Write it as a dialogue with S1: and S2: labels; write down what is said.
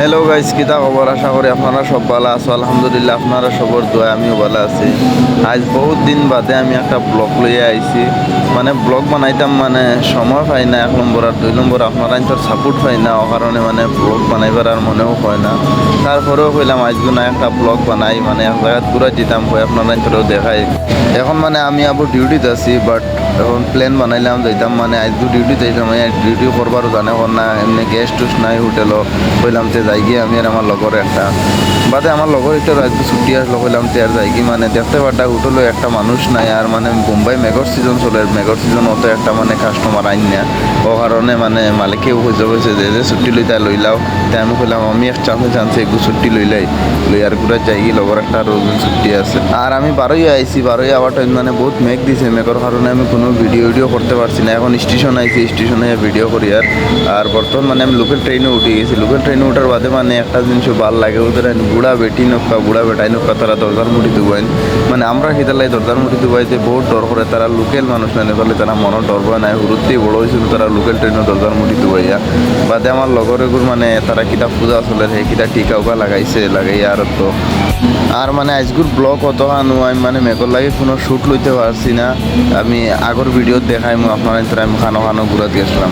S1: Hello guys, কিতা খবর? আশা করি আপনারা সব ভালো আছো। আলহামদুলিল্লাহ, আপনারা সবর দোয়া আমিও ভালো আছি। আজ বহুত দিন বাদে আমি একটা ব্লগ লইয়া আইছি। মানে ব্লগ বানাইতাম, মানে সময় পাই না, 1 নম্বর। আর 2 নম্বর, আপনারা তোর সাপোর্ট পাই না, ও কারণে মানে ব্লগ বানাইবার আর মনেও হয় না। তারপরেও কইলাম আজকে না একটা ব্লগ বানাই, মানে এক জায়গায় ঘুরা যেতাম, হয় আপনারা তোরেও দেখাই। এখন মানে আমি আবার ডিউটিতে আছি, বাট এখন প্ল্যান বানাইলাম যাইতাম, মানে আজ ডিউটিতে যাইতাম। ডিউটি করবারও জানে না, এমনি গেস্ট টুস নাই হোটেলও। কইলাম তে যাই গিয়ে আমি আর আমার লগর একটা বাদে আমার লগর একটা আজকে ছুটি আসলো, কইলাম তে আর যাই কি, মানে দেখতে পারটা হোটেলও একটা মানুষ নাই। আর মানে বোম্বাই মেঘর সিজন চলে, মেঘর সিজন অত একটা মানে কাস্টমার আইন না, ও কারণে মানে মালিকেও খুঁজে বলছে যে ছুটি লইতা লইলাও। তাই আমি কইলাম আমি এক চান্সে চান্সে একটু ছুটি লইলাই, লই আর ঘুরে যাই গিয়ে লগর একটা রোজ ছুটি আছে। আর আমি বারোই আইছি, বারোই আবার টাইম মানে বহুত মেঘ দিছে, মেঘর কারণে আমি কোনো ভিডিও করতে পারছি না। এখন স্টেশন আইছি, স্টেশনে ভিডিও করি। আর বর্তমান মানে আমি লোকাল ট্রেনে উঠে গেছি। লোকাল ট্রেনে ওঠার বাদে মানে একটা জিনিস ভাল লাগে, ওদের বুড়া বেটি নক্কা বুড়া বেটাই নক্কা তারা দরজার মুঠি দুবাইন। মানে আমরা হিতালাই দরজার মুঠি দুবাইতে বহুত ডর করে, তারা লোকাল মানুষ না নেপালে তারা মনে ডর পায় নাই। হুরুতেই বড় হয়েছিল তারা লোকাল ট্রেনে দরজার মুঠি দুবাইয়া। বাদে আমার লগরেগুর মানে তারা কিতা পূজা চলে, সেই কিতা টিকাউকা লাগাই আর তো। আর মানে আজগুর ব্লগ অত আনু আমি মানে মেঘর লাগে কোনো শ্যুট লইতে পারছি না। আমি আগর ভিডিও দেখাই আপনারা, আমি খানো ঘুরাতে গেছিলাম।